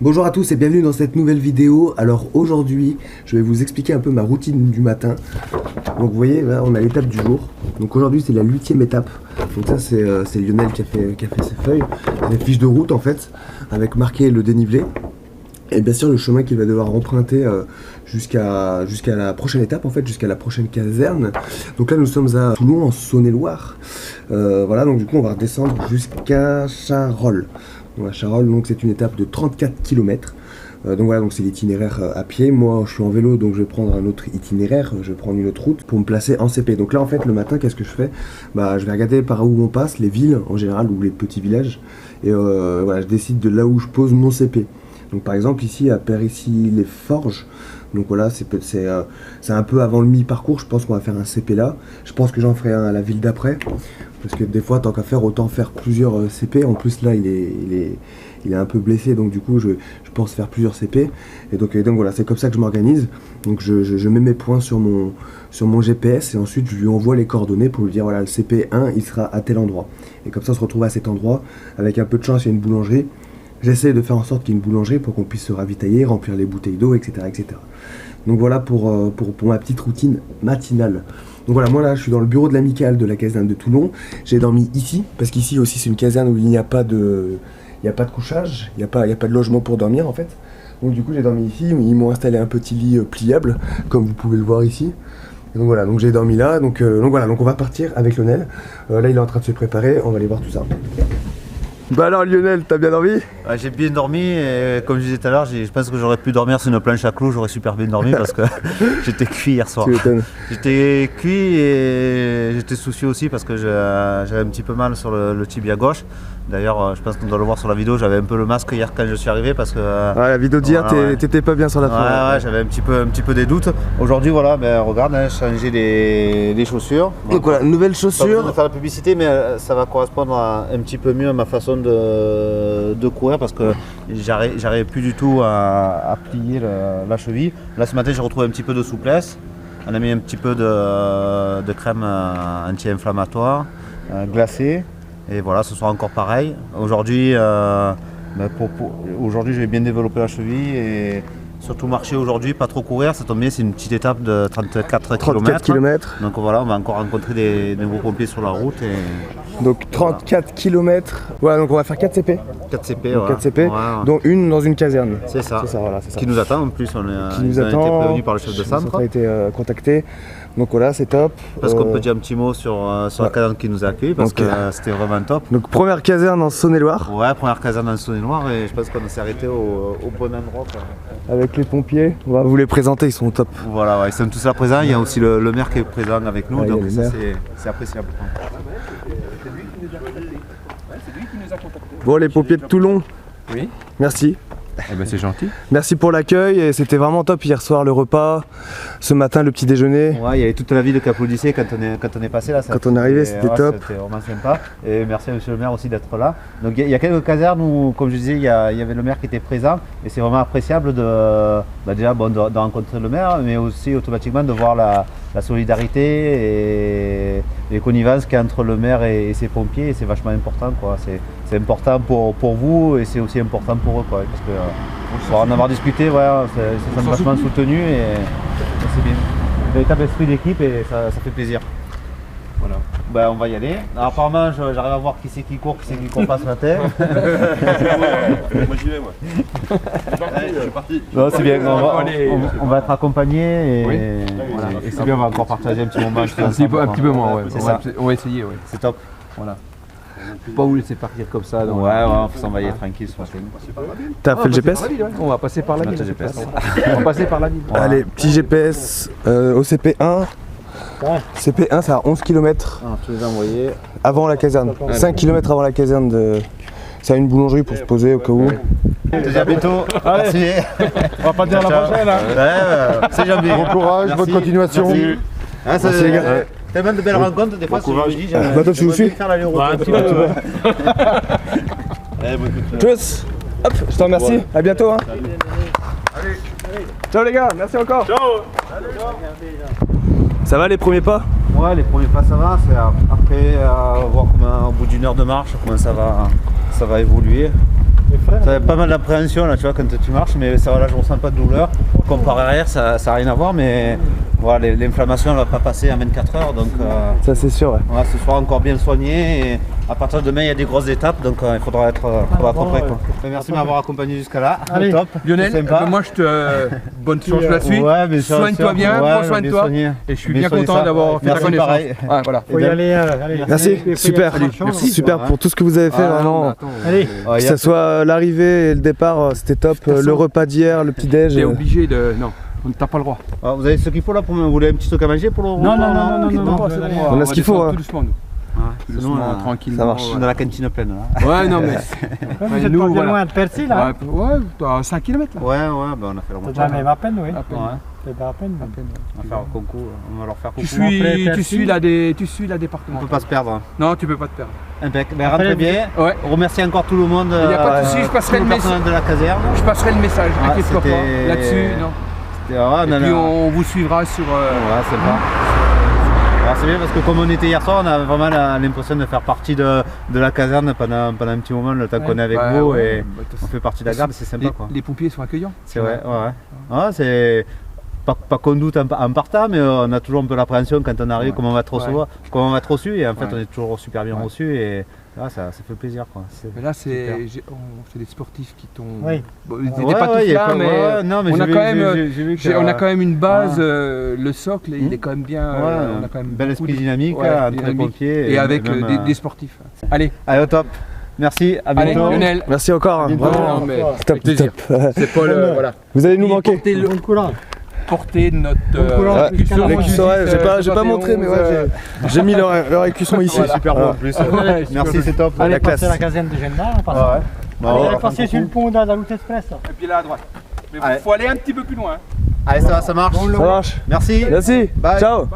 Bonjour à tous et bienvenue dans cette nouvelle vidéo. Alors aujourd'hui je vais vous expliquer un peu ma routine du matin. Donc vous voyez là on a l'étape du jour. Donc aujourd'hui c'est la 8e étape. Donc ça c'est Lionel qui a fait ses feuilles, des fiches de route en fait, avec marqué le dénivelé. Et bien sûr le chemin qu'il va devoir emprunter jusqu'à la prochaine étape en fait, jusqu'à la prochaine caserne. Donc là nous sommes à Toulon en Saône-et-Loire. Voilà, donc du coup on va redescendre jusqu'à Charolles. Donc à Charolles, donc c'est une étape de 34 km. Donc voilà, donc c'est l'itinéraire à pied. Moi je suis en vélo, donc je vais prendre un autre itinéraire, je vais prendre une autre route pour me placer en CP. Donc là en fait le matin qu'est-ce que je fais? Je vais regarder par où on passe, les villes en général ou les petits villages. Et voilà, je décide de là où je pose mon CP. Donc par exemple ici à Périssy-les-Forges, donc voilà c'est un peu avant le mi-parcours, je pense qu'on va faire un CP là. Je pense que j'en ferai un à la ville d'après, parce que des fois tant qu'à faire autant faire plusieurs CP. En plus là il est un peu blessé, donc du coup je pense faire plusieurs CP. Et donc voilà, c'est comme ça que je m'organise. Donc je mets mes points sur mon GPS et ensuite je lui envoie les coordonnées pour lui dire voilà le CP1 il sera à tel endroit. Et comme ça on se retrouve à cet endroit, avec un peu de chance il y a une boulangerie. J'essaie de faire en sorte qu'il y ait une boulangerie pour qu'on puisse se ravitailler, remplir les bouteilles d'eau, etc., etc. Donc voilà pour ma petite routine matinale. Donc voilà, moi là je suis dans le bureau de l'amicale de la caserne de Toulon. J'ai dormi ici, parce qu'ici aussi c'est une caserne où il n'y a pas de couchage, il n'y a pas de logement pour dormir en fait. Donc du coup j'ai dormi ici, ils m'ont installé un petit lit pliable, comme vous pouvez le voir ici. Et donc voilà, donc j'ai dormi là, donc voilà, donc on va partir avec Lionel. Là il est en train de se préparer, on va aller voir tout ça. Bah alors Lionel, t'as bien dormi? Ouais, j'ai bien dormi et comme je disais tout à l'heure, je pense que j'aurais pu dormir sur une planche à clous, j'aurais super bien dormi parce que j'étais cuit hier soir. J'étais cuit et j'étais soucieux aussi parce que j'avais un petit peu mal sur le tibia gauche. D'ailleurs, je pense qu'on doit le voir sur la vidéo, j'avais un peu le masque hier quand je suis arrivé parce que... Ouais, la vidéo d'hier, voilà, t'étais pas bien sur la fin. Ouais, j'avais un petit peu des doutes. Aujourd'hui, voilà, regarde, j'ai changé les chaussures. Donc voilà, nouvelles chaussures. Pas besoin de faire la publicité, mais ça va correspondre un petit peu mieux à ma façon de courir parce que j'arrivais plus du tout à plier la cheville. Là, ce matin, j'ai retrouvé un petit peu de souplesse. On a mis un petit peu de crème anti-inflammatoire glacée. Et voilà, ce sera encore pareil. Aujourd'hui, aujourd'hui, je vais bien développer la cheville et surtout marcher aujourd'hui, pas trop courir. Ça tombe bien, c'est une petite étape de 34 km. Donc voilà, on va encore rencontrer des nouveaux pompiers sur la route. Donc 34 km. Ouais, donc on va faire 4 CP. 4 CP, donc, 4 CP, dont une dans une caserne. C'est ça. Voilà, c'est ça. Qui nous attend en plus, on a été prévenu par le chef de centre. On a été contacté. Donc voilà, c'est top. Parce qu'on peut dire un petit mot sur la caserne qui nous a accueillis, parce que c'était vraiment top. Donc première caserne en Saône-et-Loire. Ouais, première caserne en Saône-et-Loire et je pense qu'on s'est arrêté au bon endroit. Avec les pompiers, on va vous les présenter, ils sont top. Voilà, ouais, ils sont tous là présents, il y a aussi le maire qui est présent avec nous, donc ça c'est appréciable. C'est lui qui nous a contactés. Bon, les pompiers de Toulon, oui. Merci. Eh ben c'est gentil. Merci pour l'accueil et c'était vraiment top hier soir le repas, ce matin le petit déjeuner. Ouais, il y avait toute la ville qui applaudissait quand on est passé là. Quand on est arrivé, c'était top. C'était vraiment sympa et merci à monsieur le maire aussi d'être là. Donc il y a quelques casernes où, comme je disais, il y avait le maire qui était présent et c'est vraiment appréciable de rencontrer le maire, mais aussi automatiquement de voir la solidarité et les connivences qu'il y a entre le maire et ses pompiers, et c'est vachement important quoi. C'est important pour vous et c'est aussi important pour eux quoi, parce que pour en avoir discuté, ouais, ça sont vachement soutenus et c'est bien. Véritable esprit d'équipe et ça fait plaisir. Voilà. Ben, on va y aller. Alors, apparemment, j'arrive à voir qui c'est qui court pas ce matin. Moi j'y vais moi. Je suis parti. Non, c'est bien, on va être accompagnés et, voilà. Et c'est bien, on va encore partager un petit moment. Un petit peu moins, ouais. On va essayer, ouais. C'est top. Voilà. Faut pas vous laisser partir comme ça. Ouais, on va s'envoyer tranquille ce matin. T'as fait le GPS? On va passer par la ville. On va passer par la ville. Allez, petit GPS au CP1. CP1 c'est à 11 km avant la caserne, 5 km avant la caserne ça a une boulangerie pour se poser au cas où. Je te dis à bientôt. Merci. On va pas dire la prochaine hein. C'est jamais. Bon courage, bonne continuation. Merci les gars. Tellement de belles rencontres, des fois je me dis j'aimerais faire l'aller-retour. Tchuss. Hop, je te remercie, à bientôt hein. Allez. Ciao les gars, merci encore. Ciao. Ça va les premiers pas? Ouais, les premiers pas ça va, c'est après voir comment, au bout d'une heure de marche comment ça va évoluer. Ça a pas mal d'appréhension là, tu vois, quand tu marches, mais ça va, là je ressens pas de douleur. Comme par arrière, ça n'a rien à voir, mais voilà, l'inflammation elle va pas passer en 24 heures, donc Ça c'est sûr, ouais. voilà, ce soir encore bien soigné. Et à partir de demain, il y a des grosses étapes, donc il faudra être prêt. Quoi. Merci de m'avoir accompagné jusqu'à là. Allez. Top. Lionel, Sympa. moi je te bonne chance la suite. Ouais, bien sûr, Soigne-toi bien, prends soin de toi. soigné. Et je suis Bien bien soigné content ça. d'avoir fait ta Merci, connaissance. pareil. Ouais, voilà. Faut y aller. Allez. Merci, super, Merci. super pour tout ce que vous avez fait, vraiment. Allez. Que ce soit l'arrivée et le départ, c'était top. Le repas d'hier, le petit-déj. T'es obligé de. Non, on t'as pas le droit. Ah, vous avez ce qu'il faut là pour me. Vous voulez un petit truc à manger pour le Non, c'est bon. On a ce qu'il faut, hein. Tout doucement, nous. Tout Sinon, doucement, tranquillement. ça marche. on a la cantine pleine là. Ouais, non, mais. Vous êtes nous, pas bien voilà. loin de Percy là. Ouais, t'as 5 km là. Ouais, bah on a fait la C'est moitié. de la même à peine, oui. À peine. Ouais, C'est de la peine. on va faire un concours, on va leur faire Tu concours. suis la On département. peut pas se perdre. Non, tu peux pas te perdre. Impec. Ben, rentrez bien. Ouais. Remercie encore tout le monde. Il y a pas de souci, je passerai tout le personnel de la caserne. Je passerai le message, Ah, inquiète-toi pas. c'était- Là-dessus, non. Ah, non, Et puis non. on vous suivra sur. Ouais, c'est pas. Alors c'est bien parce que comme on était hier soir, on a vraiment l'impression de faire partie de la caserne pendant un petit moment, le temps qu'on est avec Ouais, vous ouais. et Bah, de toute on façon, fait partie de la garde, c'est sympa quoi. Les pompiers sont accueillants. C'est vrai, ouais. Ah, c'est pas qu'on doute en partant, mais on a toujours un peu l'appréhension quand on arrive, Ouais. comment on va être recevoir, comment on va être reçu, et en fait Ouais. on est toujours super bien Ouais. reçu et là ça fait plaisir quoi. Mais là, super. c'est des sportifs qui t'ont. Oui. Bon, ils Ouais, n'étaient pas ouais, tous y a là, pas- mais, ouais, non, mais on j'ai a vu- quand même, j'ai vu que, on a quand même une base, ouais. le socle, il est quand même bien. ouais, on a quand même bel beaucoup esprit de- dynamique ouais, entre les dynamique. pompiers Et avec même, des sportifs. Allez, Allez au top. Merci, à allez, bientôt. Lionel. Merci encore, hein. bientôt. Vraiment. Non, mais C'est top, avec plaisir. top. C'est pas le. Voilà. Vous allez nous manquer. Bon courage. Porter notre. courant, Ouais, écusson, l'écusson, ouais, j'ai pas 71, montré, mais ouais, j'ai mis leur écusson ici. Voilà. Super bon en plus. Merci, c'est top. Allez, La classe. passer la caserne de gendarme. Ouais. Bon, on va Allez, faire passer un sur le coucou. pont de la route express. Et puis là à droite. Mais Allez. il faut aller un petit peu plus loin. Allez, ça marche. Ça marche. Merci. Merci. Bye. Ciao.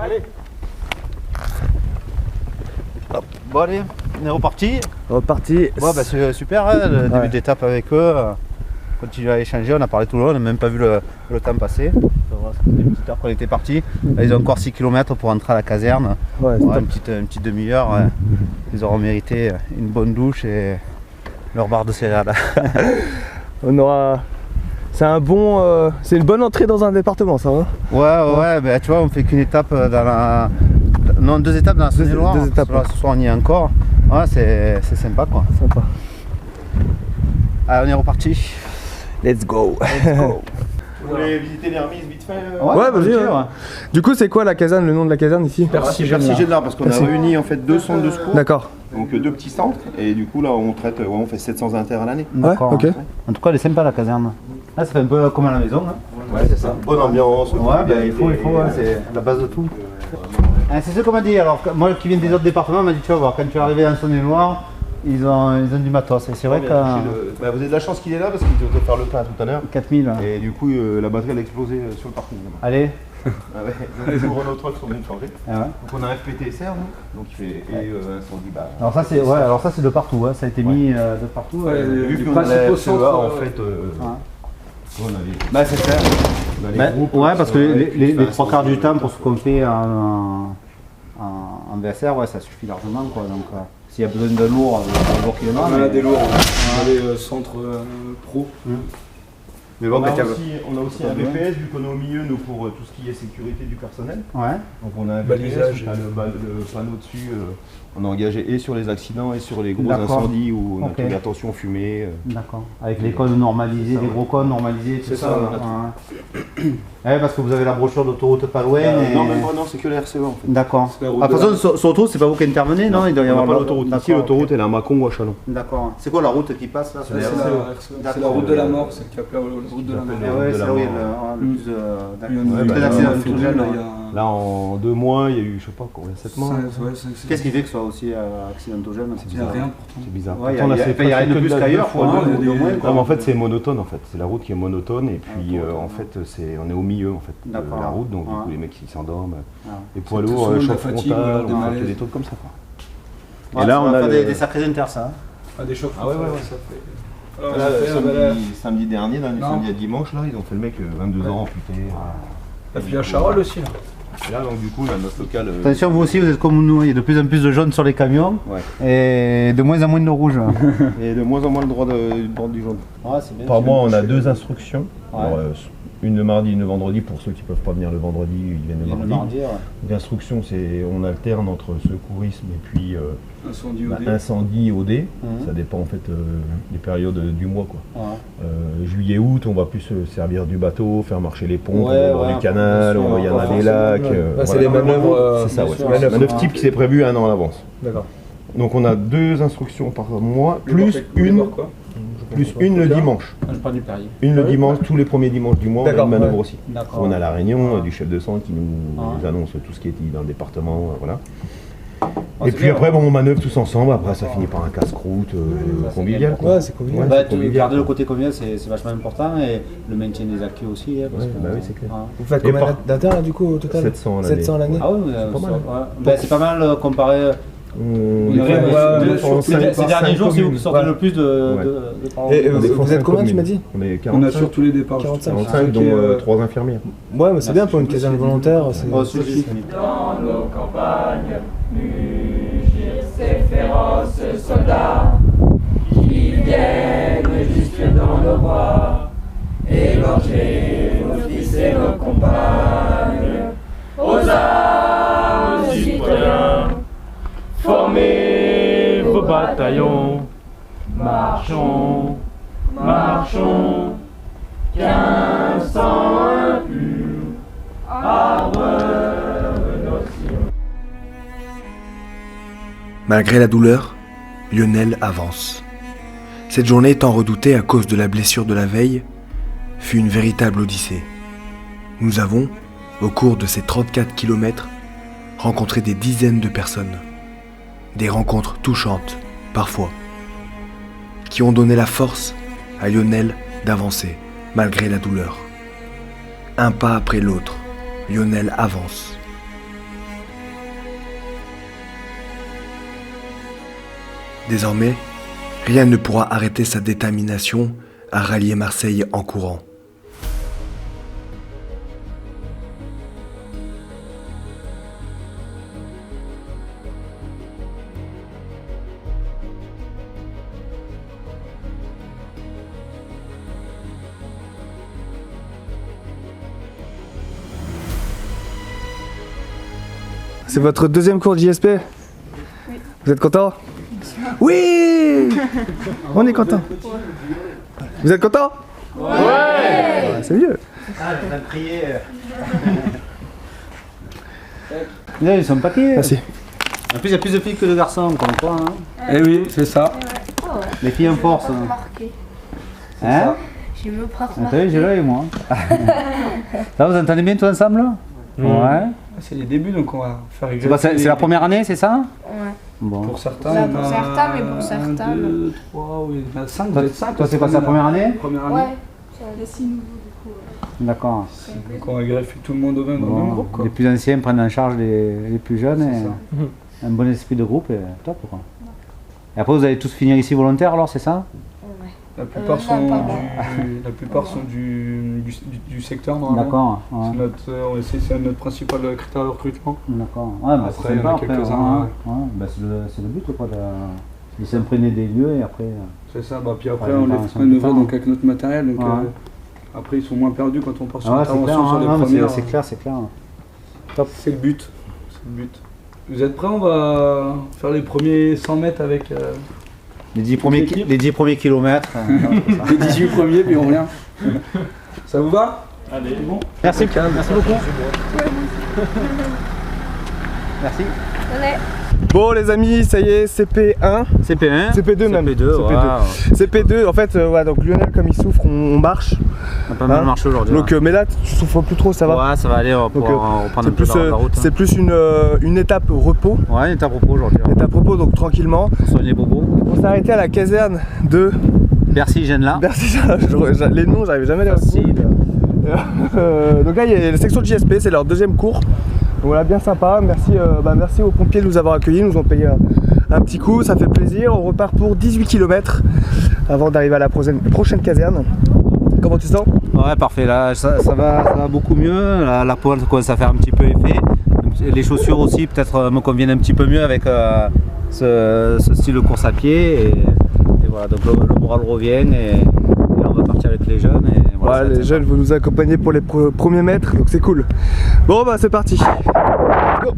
Bon allez, on est reparti. Reparti. Bon bah c'est super, hein, le début d'étape avec eux. Continue à échanger, on a parlé tout le long, on n'a même pas vu le temps passer. Ça fait une petite heure qu'on était parti. Là, ils ont encore 6 km pour entrer à la caserne. Ouais, c'est Ouais, top. une petite demi-heure. Ouais. Ils auront mérité une bonne douche et leur barre de céréales. On aura. C'est un bon. C'est une bonne entrée dans un département, ça. Hein Ouais, bah, tu vois, on fait qu'une étape dans la. Non, 2 étapes dans la Saône-et-Loire. deux étapes, Là, ce soir, on y est encore. Ouais, c'est sympa quoi. Sympa. Allez, on est reparti. Let's go. Vous voulez visiter les remises vite fait Ouais, vas-y. Ouais. Du coup, c'est quoi la caserne, le nom de la caserne ici? Merci Génard parce qu'on a réuni en fait 2 centres de secours, D'accord. donc 2 petits centres, et du coup là on traite, on fait 700 inter à l'année. Ouais, ok. En tout cas, elle est sympa la caserne. Là, ça fait un peu comme à la maison. Hein. Ouais, c'est ça. Bonne ambiance. Ouais, bah, il faut, hein, c'est la base de tout. C'est ce qu'on m'a dit. Alors, moi qui viens des autres départements, on m'a dit tu vas voir, quand tu es arrivé en Saône-et-Loire, ils ont du matos. Et c'est vrai que. Bah, vous avez de la chance qu'il est là parce qu'il devait faire le plein tout à l'heure. 4000. Et du coup la batterie elle a explosé sur le parking. Allez. Ah ouais, donc les Renault Trucks sont venus changer. Ah ouais. Donc on a un FPTSR nous, donc il fait incendie. Bah, Alors ça c'est alors ça c'est de partout. Hein. Ça a été mis de partout. vu qu'on a la CEA en fait, on avait. Bah c'est ça. on a les Bah, groupes ouais, qui parce sont que là, et les puis, enfin, 3 quarts du temps pour ce qu'on fait en VSR, ouais, ça suffit largement quoi. Donc s'il y a besoin de lourd, il y a lourd qui est On a des lourds, on a des centres pro. Mais bon, On a on a aussi un VPS vu qu'on est au milieu nous pour tout ce qui est sécurité du personnel. Ouais. Donc on a un Balisage. VPS, on a le panneau dessus, on est engagé et sur les accidents et sur les gros D'accord. incendies où on Ok. a tout l'attention fumée. D'accord. Avec les codes normalisés, les gros codes normalisés, tout C'est ça. ça, on a Ouais. Ouais, parce que vous avez la brochure d'autoroute pas loin. et- Non, même pas, non, c'est que la RCE en fait. D'accord. C'est la route Ah, de toute de façon, sur l'autoroute, c'est pas vous qui intervenez, non? Il doit y On n'a avoir pas l'autoroute. Ici, D'accord, l'autoroute elle est à Mâcon ou à Chalon. ok. D'accord. C'est quoi la route qui passe là? C'est la route de la mort, c'est ce qu'on appelle la route de la mort. Ah ouais, de c'est la là où il y a mort. le plus Il y a Ouais, très bah, d'accidents là, de tout jeune, là, ouais. il y a Là en 2 mois, il y a eu je sais pas combien, 7 mois. Qu'est-ce qui fait que ce soit aussi accidentogène? Il n'y a rien pourtant. C'est bizarre. Ouais, il y a Pourtant, là, rien c'est de presque plus que qu'ailleurs, deux quoi. fois. il y a des- Au moins, quoi. Non, mais en fait c'est monotone en fait, c'est la route qui est monotone et puis en fait on est au milieu en fait de D'accord. la route donc du Ouais. coup les mecs ils s'endorment. Ah. Et poids C'est lourds, souvent de la choc fatigue, frontal, des on malaises. fait des trucs comme ça quoi. Ouais, Et là ça on va a faire le- des sacrés inters, ça. Hein. Ah, des chocs Ah ouais, ouais, ouais. ça fait. Là, Alors, on a fait, samedi dernier, Non. samedi à dimanche là, ils ont fait le mec 22 ans amputé. la fille à Charolles aussi là. Et là, donc, du coup, on a notre local. Attention, vous aussi, vous êtes comme nous, il y a de plus en plus de jaunes sur les camions Ouais. et de moins en moins de rouges. Et de moins en moins le droit du jaune. Ouais, c'est bien. Par mois, on a 2 instructions. Ouais. Alors, une le mardi, une le vendredi. Pour ceux qui ne peuvent pas venir le vendredi, ils viennent le mardi. Ouais. L'instruction, c'est on alterne entre secourisme et puis Incendie au dé. incendie OD. Mhm. Ça dépend en fait des périodes du mois, quoi. Ouais. Juillet-août, on va plus se servir du bateau, faire marcher les pompes, Ouais, dans ouais, du canal, bien sûr, il y en ouais, a des forcément, lacs. C'est les manœuvres. C'est ça, ouais. sûr. Manœuvre type qui s'est prévu 1 an à l'avance. D'accord. Donc on a 2 instructions par mois, Le plus bord, le une bord, quoi. le dimanche. Je prends du Perrier. Une le dimanche, tous les premiers dimanches du mois, on a D'accord, une manœuvre ouais. aussi. D'accord. On a la réunion du chef de centre qui nous Ouais. annonce tout ce qui est dit dans le département, voilà. Ah, Et c'est puis bien, après, bon, on manœuvre tous ensemble, après ça finit par un casse-croûte convivial. quoi. Ouais, c'est convivial. Ouais, Bah, c'est convivial, garder le quoi. côté convivial, c'est vachement important et le maintien des acquis aussi. Parce Ouais, que, bah oui, c'est clair. ouais. Vous faites Et combien par- d'inter là du coup au total 700 à l'année. 700 à l'année. Ah oui, mais, pas mal, ouais. Bah, c'est pas mal comparé. On arrive défend- à- on défend Ces cinq- derniers cinq jours, c'est vous communes. qui sortez Ouais. le plus de par Et an. On défend vous êtes cinq combien, tu communes. m'as dit? On est On a 45, sur tous les départs. 45. 45 dont 3 infirmières. Ouais, mais c'est bien pour une caserne volontaire. C'est... Oh, si, si. Dans nos campagnes, mugir ces féroces soldats qui viennent jusque dans nos bois, égorger nos fils et nos compagnes. Aux armes, citoyens, formez vos bataillons, marchons, marchons, qu'un sang impur abreuve nos sillons. Malgré la douleur, Lionel avance. Cette journée tant redoutée à cause de la blessure de la veille fut une véritable odyssée. Nous avons, au cours de ces 34 kilomètres, rencontré des dizaines de personnes. Des rencontres touchantes, parfois, qui ont donné la force à Lionel d'avancer, malgré la douleur. Un pas après l'autre, Lionel avance. Désormais, rien ne pourra arrêter sa détermination à rallier Marseille en courant. C'est votre deuxième cours de JSP? Oui. Vous êtes content? Oui. On est content. Vous êtes content? Ouais. C'est mieux. Ah, on a crié. Là, ils sont paquets. Merci. En plus, il y a plus de filles que de garçons, comme quoi. Hein. Eh oui, c'est ça. Les filles en force. Hein, Marqué. hein Je me prends T'as vu, j'ai l'œil, moi. Là, vous entendez bien tous ensemble? Ouais. C'est les débuts, donc on va faire C'est quoi, c'est la première année, c'est ça? Ouais. Bon. Pour certains, Là, on pour a certains, mais pour certains, 2, 3, oui, 5, Toi, vous êtes 5. toi, c'est quoi, c'est la première année? Première année. Ouais. C'est les 6 nouveaux du coup. D'accord. Donc on va greffer tout le monde au même, Bon, groupe, quoi. les plus anciens prennent en charge les plus jeunes C'est et ça. un bon esprit de groupe et top quoi. Et après vous allez tous finir ici volontaires alors, c'est ça? Ouais. La plupart non, sont, pas moi. la plupart sont du secteur normalement. D'accord. C'est Ouais. notre, c'est notre principal critère de recrutement. D'accord. Ouais, bah, Après, c'est il y en a sympa, quelques-uns, ouais. Ouais, bah, c'est le but quoi, de s'imprégner des lieux et après. C'est ça, bah, puis après Ouais, on les bah, fait c'est manœuvrer important. donc avec notre matériel, donc Ouais. après ils sont moins perdus quand on part sur Ah ouais, c'est l'intervention clair, sur les hein, non, mais premières. c'est clair, c'est clair. C'est le but. C'est le but. Vous êtes prêts? On va faire les premiers 100 mètres avec Les 10 premiers kilomètres. les 18 premiers, puis on revient. Ça vous va? Allez, bon. Merci, merci beaucoup. Merci. Bon les amis, ça y est, CP1. CP1. CP2 même. CP2, CP2. CP2, en fait, ouais, donc Lionel comme il souffre, on marche. On a pas mal Hein marché aujourd'hui. Donc mais là tu souffres plus trop, ça va? Ouais, ça va aller, on va Donc, pouvoir reprendre un c'est peu plus, la route. c'est plus une étape repos. Ouais, il est à propos aujourd'hui. Une étape repos, donc tranquillement. On soigne les bobos. On s'est arrêté à la caserne de Bercy, gêne là. Bercy. Les noms, j'arrive jamais à les retrouver. Donc là, il y a la section de JSP, c'est leur deuxième cours. Donc voilà, bien sympa. Merci, merci aux pompiers de nous avoir accueillis. Ils nous ont payé un petit coup, ça fait plaisir. On repart pour 18 km avant d'arriver à la prochaine caserne. Comment tu te sens? Ouais, parfait. Là, ça va beaucoup mieux. La pointe commence à faire un petit peu effet. les chaussures aussi peut-être me conviennent un petit peu mieux avec ce style de course à pied. Et voilà, donc le moral revient et on va partir avec les jeunes. Et voilà, Ouais, les jeunes vont nous accompagner pour les premiers mètres, donc c'est cool. Bon bah c'est parti. Go.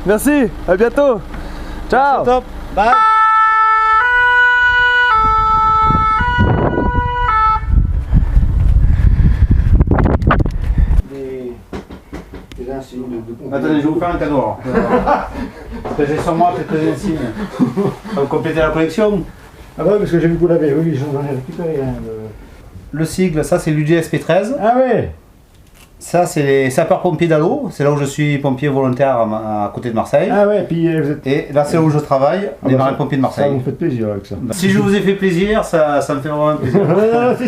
Merci, à bientôt. Ciao. Top. Bye. Attendez, je vais vous faire un cadeau alors. Parce que j'ai sur moi quelques insignes. Ça va compléter la collection. Ah ouais, parce que j'ai vu que vous l'avez, oui, j'en ai récupéré un. Le sigle, ça c'est l'UDSP13. Ah ouais. Ça c'est les sapeurs-pompiers d'Allo. C'est là où je suis pompier volontaire à côté de Marseille. Ah ouais, puis vous êtes... Et là c'est là où je travaille, les bah, marins-pompiers de Ça vous Marseille. fait plaisir avec ça. Si je vous ai fait plaisir, ça me fait vraiment plaisir. non,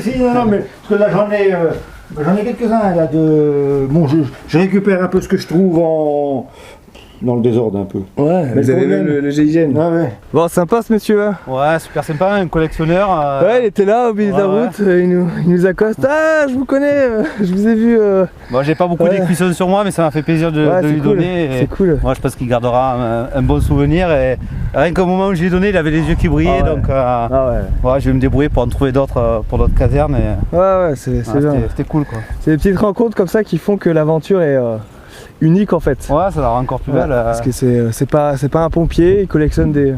si, non, mais parce que là j'en ai quelques-uns là de. Bon, je récupère un peu ce que je trouve dans le désordre un peu. Ouais, Mais vous avez quand même. vu le GIGN. Ah ouais. Bon, sympa ce monsieur hein. Ouais, super sympa, un collectionneur. Ouais, il était là au milieu de la ouais. route, il nous accoste. Ah, je vous connais, je vous ai vu. Bon, j'ai pas beaucoup Ouais. d'écuissons sur moi, mais ça m'a fait plaisir de Ouais, lui c'est cool. donner. Et C'est cool. moi, je pense qu'il gardera un bon souvenir. Et rien qu'au moment où je l'ai donné, il avait les yeux qui brillaient. Ah ouais. Donc, Ah ouais. ouais, je vais me débrouiller pour en trouver d'autres pour d'autres casernes. Et, Ouais, c'est bien. c'était cool quoi. C'est des petites rencontres comme ça qui font que l'aventure est unique en fait. Ouais, ça la rend encore plus Ouais, belle. parce que c'est pas un pompier, il collectionne des.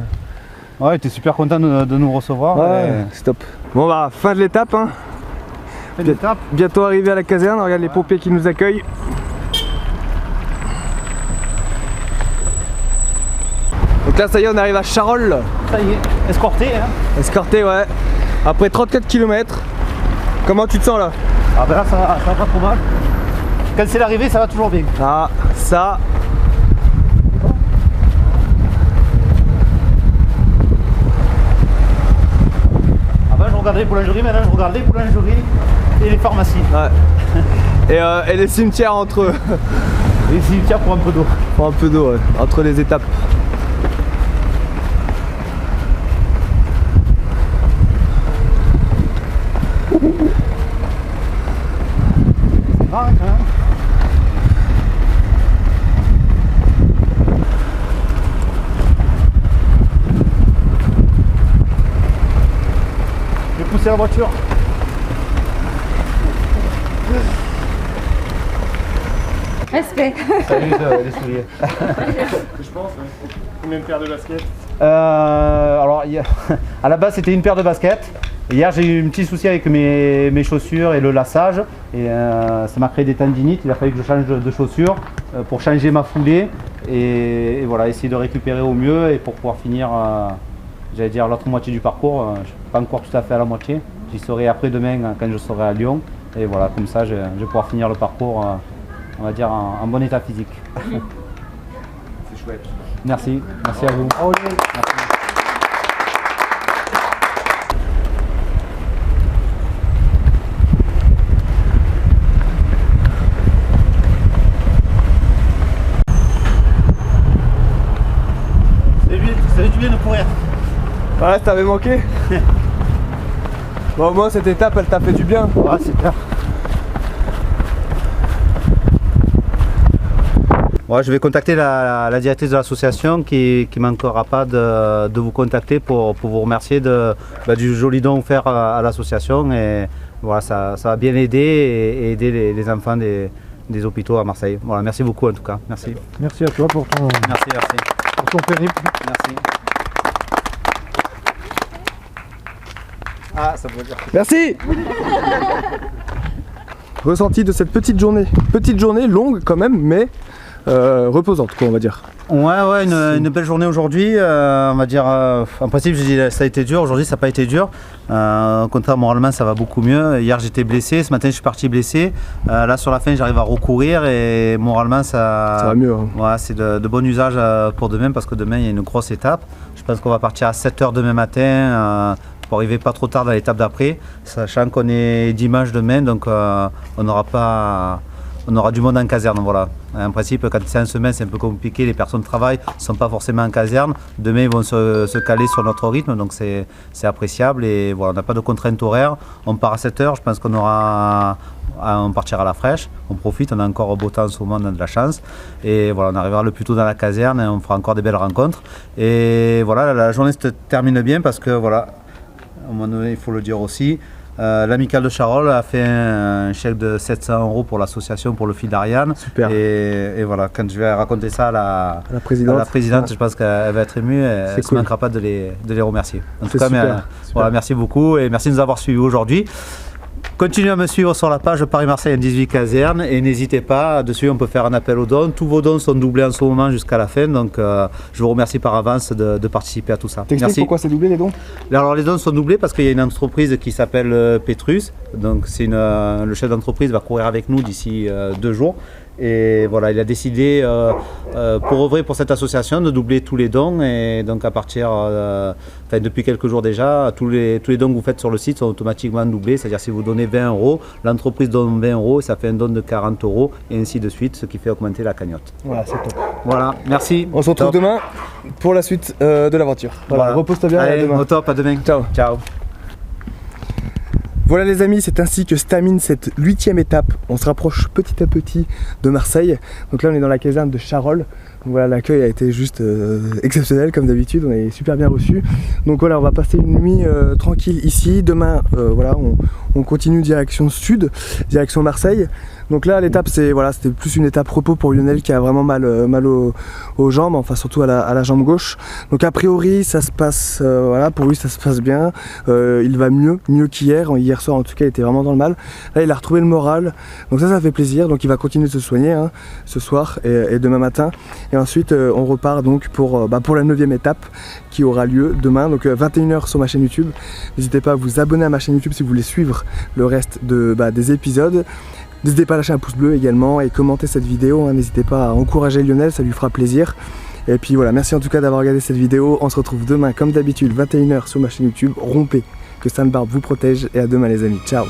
Ouais, il était super content de nous recevoir. Ouais, c'est top. Bon bah fin de l'étape hein. Fin d'étape. Bientôt arrivé à la caserne, regarde les pompiers qui nous accueillent. Donc là ça y est, on arrive à Charolles, Ça y est, escorté. Hein. escorté ouais. Après 34 km. Comment tu te sens là? Ah ben là, ça va pas trop mal. Quand c'est l'arrivée, ça va toujours bien. Ah ça. Avant, je regardais les boulangeries, maintenant, je regarde les boulangeries et les pharmacies. Ouais. Et les cimetières entre eux. Les cimetières pour un peu d'eau. Pour un peu d'eau ouais, entre les étapes. Ah, quand même. Je vais pousser la voiture. Respect. Salut les souliers. Je pense, combien de paires de baskets? Alors, à la base, c'était une paire de baskets. Hier, j'ai eu un petit souci avec mes chaussures et le lassage. Et ça m'a créé des tendinites. Il a fallu que je change de chaussures pour changer ma foulée. Et voilà, essayer de récupérer au mieux et pour pouvoir finir, j'allais dire, l'autre moitié du parcours. Je ne suis pas encore tout à fait à la moitié. J'y serai après demain quand je serai à Lyon. Et voilà, comme ça, je vais pouvoir finir le parcours, on va dire, en bon état physique. C'est chouette. Merci, merci à vous. Merci. Ça fait du bien de courir. Ouais, t'avais manqué. Bon, moi cette étape elle t'a fait du bien. Ouais, c'est clair. Ouais, je vais contacter la directrice de l'association qui ne manquera pas de vous contacter pour vous remercier du joli don offert à l'association. Et voilà, ça va bien aider et aider les enfants des hôpitaux à Marseille. Voilà, merci beaucoup en tout cas. Merci. Merci à toi pour ton périple. Merci. Ah, ça veut dire. Merci. Ressenti de cette petite journée. Petite journée, longue quand même, mais reposante, quoi, on va dire. Ouais, une belle journée aujourd'hui. On va dire, en principe, je dis ça a été dur. Aujourd'hui, ça n'a pas été dur. Au contraire, moralement, ça va beaucoup mieux. Hier, j'étais blessé. Ce matin, je suis parti blessé. Là, sur la fin, j'arrive à recourir et moralement, ça va mieux. Hein. Ouais, c'est de bon usage pour demain parce que demain, il y a une grosse étape. Je pense qu'on va partir à 7 h demain matin. Pour arriver pas trop tard dans l'étape d'après, sachant qu'on est dimanche demain, donc on aura du monde en caserne. Voilà. En principe, quand c'est en semaine, c'est un peu compliqué, les personnes travaillent, ne sont pas forcément en caserne. Demain, ils vont se caler sur notre rythme, donc c'est appréciable. Et voilà, on n'a pas de contraintes horaires. On part à 7 h, je pense on partira à la fraîche, on profite, on a encore beau temps en ce moment, on a de la chance. Et voilà, on arrivera le plus tôt dans la caserne et on fera encore des belles rencontres. Et voilà, la journée se termine bien parce que voilà, à un moment donné, il faut le dire aussi, l'Amicale de Charolles a fait un chèque de 700 € pour l'association pour le fil d'Ariane. Super. Et voilà, quand je vais raconter ça à la présidente, je pense qu'elle va être émue. Elle ne se manquera pas de les remercier. En tout cas, super. Voilà, merci beaucoup et merci de nous avoir suivis aujourd'hui. Continuez à me suivre sur la page Paris-Marseille en 18 casernes et n'hésitez pas, dessus on peut faire un appel aux dons. Tous vos dons sont doublés en ce moment jusqu'à la fin, donc je vous remercie par avance de participer à tout ça. T'expliques pourquoi c'est doublé les dons? Alors les dons sont doublés parce qu'il y a une entreprise qui s'appelle Petrus, donc le chef d'entreprise va courir avec nous d'ici 2 jours. Et voilà, il a décidé pour œuvrer pour cette association de doubler tous les dons et donc à partir, depuis quelques jours déjà, tous les dons que vous faites sur le site sont automatiquement doublés, c'est-à-dire si vous donnez 20 €, l'entreprise donne 20 € et ça fait un don de 40 € et ainsi de suite, ce qui fait augmenter la cagnotte. Voilà, c'est top. Voilà, merci. On se retrouve demain pour la suite de l'aventure. Voilà, repose-toi bien. Allez, à demain. au top, à demain. Ciao. Ciao. Voilà les amis, c'est ainsi que se termine cette 8e étape. On se rapproche petit à petit de Marseille. Donc là on est dans la caserne de Charolles. Donc voilà, l'accueil a été juste exceptionnel comme d'habitude, on est super bien reçus. Donc voilà, on va passer une nuit tranquille ici. Demain, voilà, on continue direction sud, direction Marseille. Donc là l'étape c'était plus une étape repos pour Lionel qui a vraiment mal aux jambes, enfin surtout à la jambe gauche. Donc a priori ça se passe, voilà, pour lui ça se passe bien. Il va mieux qu'hier. Hier soir en tout cas il était vraiment dans le mal. Là il a retrouvé le moral, donc ça fait plaisir. Donc il va continuer de se soigner ce soir et demain matin. Et ensuite on repart donc pour la 9e étape qui aura lieu demain, donc 21 h sur ma chaîne YouTube. N'hésitez pas à vous abonner à ma chaîne YouTube si vous voulez suivre le reste des épisodes. N'hésitez pas à lâcher un pouce bleu également et commenter cette vidéo, n'hésitez pas à encourager Lionel, ça lui fera plaisir. Et puis voilà, merci en tout cas d'avoir regardé cette vidéo. On se retrouve demain comme d'habitude 21 h sur ma chaîne YouTube. Rompez, que Sainte Barbe vous protège et à demain les amis, ciao.